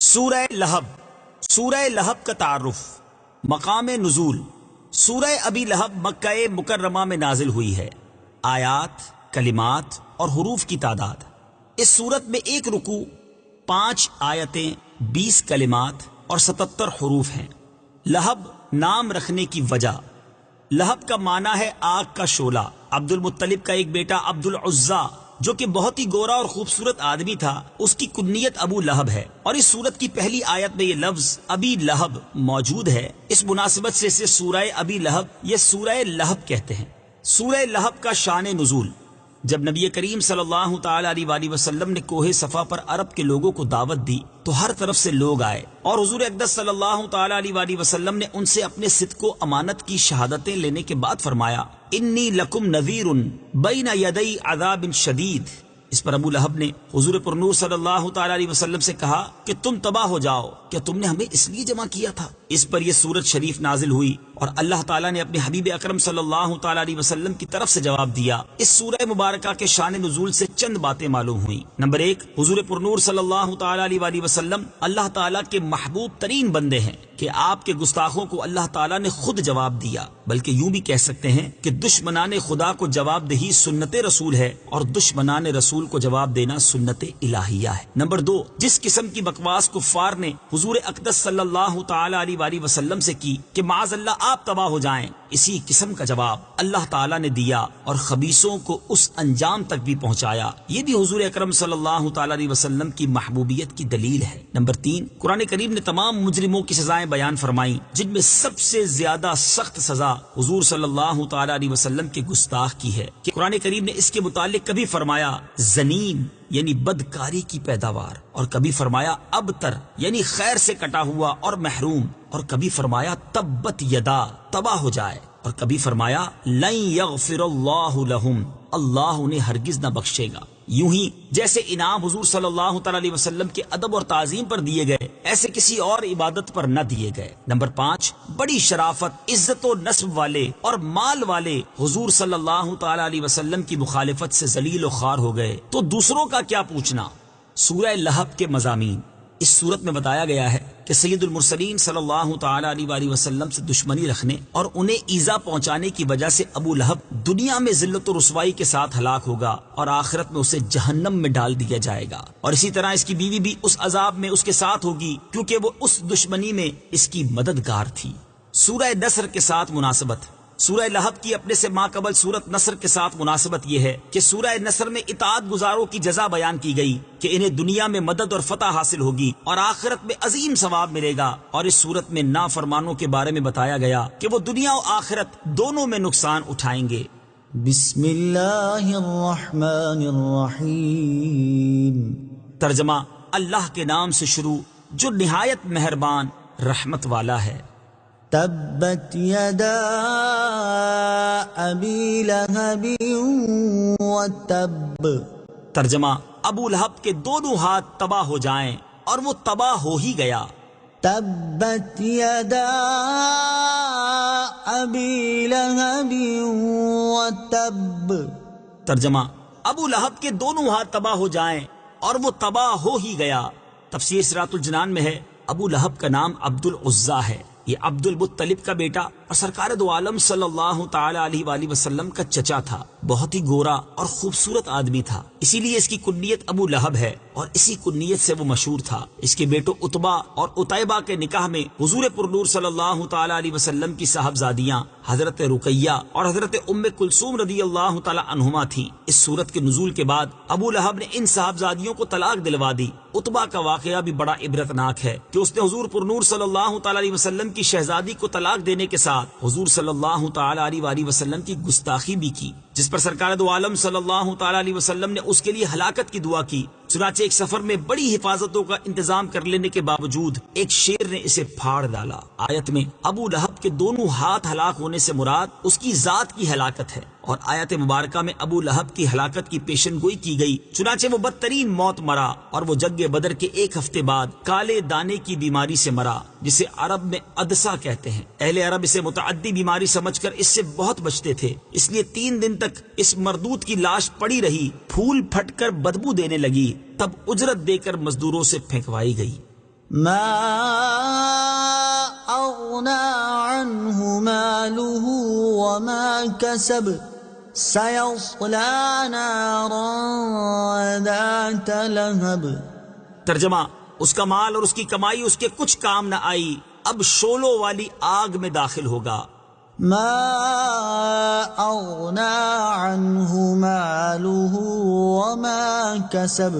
سورہ لہب۔ سورہ لہب کا تعارف، مقام نزول۔ سورہ ابی لہب مکہ مکرمہ میں نازل ہوئی ہے۔ آیات، کلمات اور حروف کی تعداد: اس سورت میں 1 رکوع، 5 آیتیں، 20 کلمات اور 77 حروف ہیں۔ لہب نام رکھنے کی وجہ: لہب کا معنی ہے آگ کا شعلہ۔ عبد المطلب کا ایک بیٹا عبد العزیٰ جو کہ بہت ہی گورا اور خوبصورت آدمی تھا، اس کی کنیت ابو لہب ہے، اور اس سورت کی پہلی آیت میں یہ لفظ ابی لہب موجود ہے۔ اس مناسبت سے اسے سورہ ابی لہب یا سورہ لہب کہتے ہیں۔ سورہ لہب کا شان نزول: جب نبی کریم صلی اللہ تعالی علیہ وآلہ وسلم نے کوہ صفا پر عرب کے لوگوں کو دعوت دی تو ہر طرف سے لوگ آئے، اور حضور اقدس صلی اللہ تعالی علیہ وآلہ وسلم نے ان سے اپنے صدق و امانت کی شہادتیں لینے کے بعد فرمایا: انی لکم نذیر بین یدی عذاب شدید۔ اس پر ابو لہب نے حضور پر نور صلی اللہ تعالی علیہ وسلم سے کہا کہ تم تباہ ہو جاؤ، کیا تم نے ہمیں اس لیے جمع کیا تھا؟ اس پر یہ سورت شریف نازل ہوئی، اور اللہ تعالیٰ نے اپنے حبیب اکرم صلی اللہ تعالی علیہ وسلم کی طرف سے جواب دیا۔ اس سورہ مبارکہ کے شان نزول سے چند باتیں معلوم ہوئیں۔ نمبر 1، حضور پر نور صلی اللہ تعالی علیہ وآلہ وسلم اللہ تعالیٰ کے محبوب ترین بندے ہیں کہ آپ کے گستاخوں کو اللہ تعالیٰ نے خود جواب دیا، بلکہ یوں بھی کہہ سکتے ہیں کہ دشمنان خدا کو جواب دہی سنت رسول ہے، اور دشمنان رسول کو جواب دینا سنت الہیہ ہے۔ نمبر 2، جس قسم کی بکواس کفار نے حضور اقدس صلی اللہ تعالی علیہ وآلہ وسلم سے کی کہ معاذ اللہ آپ تباہ ہو جائیں، اسی قسم کا جواب اللہ تعالیٰ نے دیا اور خبیثوں کو اس انجام تک بھی پہنچایا۔ یہ بھی حضور اکرم صلی اللہ تعالی علیہ وسلم کی محبوبیت کی دلیل ہے۔ نمبر 3، قرآن کریم نے تمام مجرموں کی سزائیں بیان فرمائیں، جن میں سب سے زیادہ سخت سزا حضور صلی اللہ تعالی علیہ وسلم کے گستاخ کی ہے، کہ قرآن کریم نے اس کے متعلق کبھی فرمایا زنیم یعنی بدکاری کی پیداوار، اور کبھی فرمایا ابتر یعنی خیر سے کٹا ہوا اور محروم، اور کبھی فرمایا تبت یدا تباہ ہو جائے، اور کبھی فرمایا لن یغفر اللہ لہم اللہ انہیں ہرگز نہ بخشے گا۔ یوں ہی جیسے انعام حضور صلی اللہ تعالی علیہ وسلم کے ادب اور تعظیم پر دیے گئے، ایسے کسی اور عبادت پر نہ دیے گئے۔ نمبر 5، بڑی شرافت، عزت و نسب والے اور مال والے حضور صلی اللہ تعالی علیہ وسلم کی مخالفت سے ذلیل و خوار ہو گئے، تو دوسروں کا کیا پوچھنا۔ سورہ لہب کے مضامین: اس صورت میں بتایا گیا ہے کہ سید المرسلین صلی اللہ تعالی علیہ وآلہ وسلم سے دشمنی رکھنے اور انہیں ایذا پہنچانے کی وجہ سے ابو لہب دنیا میں ذلت و رسوائی کے ساتھ ہلاک ہوگا، اور آخرت میں اسے جہنم میں ڈال دیا جائے گا، اور اسی طرح اس کی بیوی بھی اس عذاب میں اس کے ساتھ ہوگی، کیونکہ وہ اس دشمنی میں اس کی مددگار تھی۔ سورہ نصر کے ساتھ مناسبت: سورہ لہب کی اپنے سے ماقبل سورت نصر کے ساتھ مناسبت یہ ہے کہ سورہ نصر میں اطاعت گزاروں کی جزا بیان کی گئی کہ انہیں دنیا میں مدد اور فتح حاصل ہوگی اور آخرت میں عظیم ثواب ملے گا، اور اس سورت میں نافرمانوں کے بارے میں بتایا گیا کہ وہ دنیا و آخرت دونوں میں نقصان اٹھائیں گے۔ بسم اللہ الرحمن الرحیم۔ ترجمہ: اللہ کے نام سے شروع جو نہایت مہربان رحمت والا ہے۔ تبت یدا ابی لہب وتب۔ ترجمہ: ابو لہب کے دونوں ہاتھ تباہ ہو جائیں، اور وہ تباہ ہو ہی گیا۔ تبت یدا ابی لہب وتب۔ ترجمہ: ابو لہب کے دونوں ہاتھ تباہ ہو جائیں، اور وہ تباہ ہو ہی گیا۔ تفسیر صراط الجنان میں ہے ابو لہب کا نام عبد العزیٰ ہے، یہ عبد المطلب کا بیٹا اور سرکار دو عالم صلی اللہ تعالی علیہ وآلہ وسلم کا چچا تھا۔ بہت ہی گورا اور خوبصورت آدمی تھا، اسی لیے اس کی کنیت ابو لہب ہے، اور اسی کنیت سے وہ مشہور تھا۔ اس کے بیٹوں عتبہ اور عتیبہ کے نکاح میں حضور پر نور صلی اللہ تعالی علیہ وسلم کی صاحبزادیاں حضرت رقیہ اور حضرت ام کلثوم رضی اللہ تعالی عنہما تھیں۔ اس صورت کے نزول کے بعد ابو لہب نے ان صاحبزادیوں کو طلاق دلوا دی۔ عتبہ کا واقعہ بھی بڑا عبرتناک ہے کہ اس نے حضور پر نور صلی اللہ تعالی علیہ وسلم کی شہزادی کو طلاق دینے کے ساتھ حضور صلی اللہ تعالی علیہ وآلہ وسلم کی گستاخی بھی کی، جس پر سرکار دو عالم صلی اللہ تعالی علیہ وسلم نے اس کے لیے ہلاکت کی دعا کی۔ چنانچہ ایک سفر میں بڑی حفاظتوں کا انتظام کر لینے کے باوجود ایک شیر نے اسے پھاڑ ڈالا۔ آیت میں ابو لہب کے دونوں ہاتھ ہلاک ہونے سے مراد اس کی ذات کی ہلاکت ہے، اور آیت مبارکہ میں ابو لہب کی ہلاکت کی پیشن گوئی کی گئی۔ چنانچہ وہ بدترین موت مرا، اور وہ جنگ بدر کے 1 ہفتے بعد کالے دانے کی بیماری سے مرا، جسے عرب میں عدسہ کہتے ہیں۔ اہل عرب اسے متعدی بیماری سمجھ کر اس سے بہت بچتے تھے، اس لیے 3 دن تک اس مردود کی لاش پڑی رہی، پھول پھٹ کر بدبو دینے لگی، تب اجرت دے کر مزدوروں سے پھینکوائی گئی۔ ما أغنى عنه ماله وما كسب سيصلى نارا ذات لهب. ترجمہ: اس کا مال اور اس کی کمائی اس کے کچھ کام نہ آئی، اب شولوں والی آگ میں داخل ہوگا. ما أغنى عنه ماله وما كسب.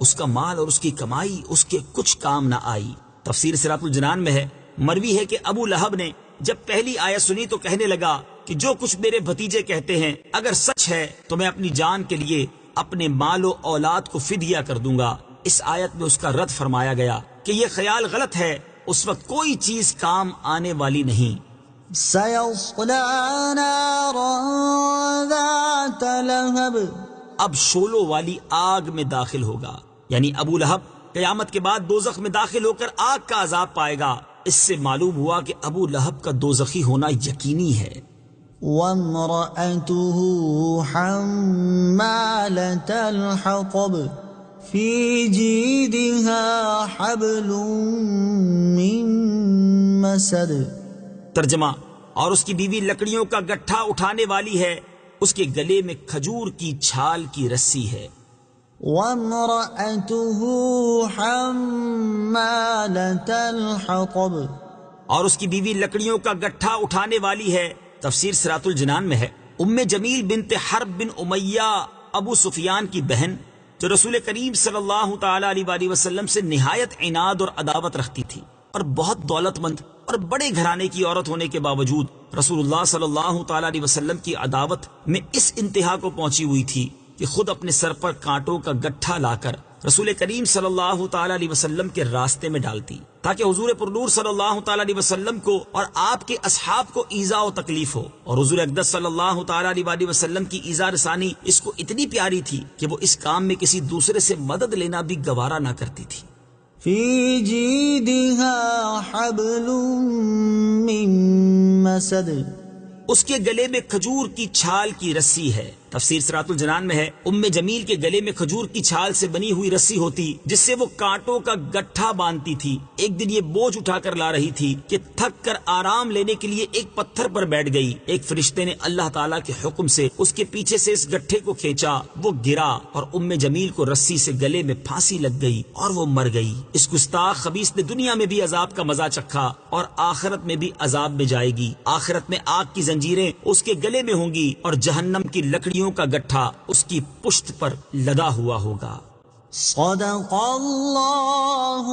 اس کا مال اور اس کی کمائی اس کے کچھ کام نہ آئی. تفسیر صراط الجنان میں ہے، مروی ہے کہ ابو لہب نے جب پہلی آیت سنی تو کہنے لگا کہ جو کچھ میرے بھتیجے کہتے ہیں اگر سچ ہے تو میں اپنی جان کے لیے اپنے مال و اولاد کو فدیہ کر دوں گا. اس آیت میں اس کا رد فرمایا گیا کہ یہ خیال غلط ہے، اس وقت کوئی چیز کام آنے والی نہیں. سيصلى نارا ذات لهب. اب شولوں والی آگ میں داخل ہوگا، یعنی ابو لہب قیامت کے بعد دوزخ میں داخل ہو کر آگ کا عذاب پائے گا. اس سے معلوم ہوا کہ ابو لہب کا دوزخی ہونا یقینی ہے. وامرأته حمالة الحطب في جيدها حبل من مسد. ترجمہ: اور اس کی بیوی لکڑیوں کا گٹھا اٹھانے والی ہے، اس کے گلے میں کھجور کی چھال کی رسی ہے. وامرأته حمالة الحطب. اور اس کی بیوی لکڑیوں کا گٹھا اٹھانے والی ہے. تفسیر صراط الجنان میں ہے، ام جمیل بنت حرب بن امیہ ابو سفیان کی بہن، جو رسول کریم صلی اللہ تعالی علیہ وآلہ وسلم سے نہایت عناد اور عداوت رکھتی تھی، اور بہت دولت مند اور بڑے گھرانے کی عورت ہونے کے باوجود رسول اللہ صلی اللہ تعالی علیہ وسلم کی عداوت میں اس انتہا کو پہنچی ہوئی تھی کہ خود اپنے سر پر کانٹوں کا گٹھا لا کر رسول کریم صلی اللہ تعالی علیہ وسلم کے راستے میں ڈالتی، تاکہ حضور پرنور صلی اللہ تعالی علیہ وسلم کو اور آپ کے اصحاب کو ایذا و تکلیف ہو. اور حضور اقدس صلی اللہ تعالی علیہ وآلہ وسلم کی ایذا رسانی اس کو اتنی پیاری تھی کہ وہ اس کام میں کسی دوسرے سے مدد لینا بھی گوارا نہ کرتی تھی. في جيدها حبل من مسد. اس کے گلے میں کھجور کی چھال کی رسی ہے. تفسیر صراط الجنان میں ہے، ام جمیل کے گلے میں کھجور کی چھال سے بنی ہوئی رسی ہوتی جس سے وہ کانٹوں کا گٹھا باندھتی تھی. ایک دن یہ بوجھ اٹھا کر لا رہی تھی کہ تھک کر آرام لینے کے لیے ایک پتھر پر بیٹھ گئی. ایک فرشتے نے اللہ تعالیٰ کے حکم سے اس کے پیچھے سے اس گٹھے کو کھینچا، وہ گرا اور ام جمیل کو رسی سے گلے میں پھانسی لگ گئی اور وہ مر گئی. اس گستاخ خبیث نے دنیا میں بھی عذاب کا مزہ چکھا اور آخرت میں بھی عذاب میں جائے گی. آخرت میں آگ کی زنجیریں اس کے گلے میں ہوں گی اور جہنم کی لکڑیوں کا گٹھا اس کی پشت پر لدا ہوا ہوگا. صدق اللہ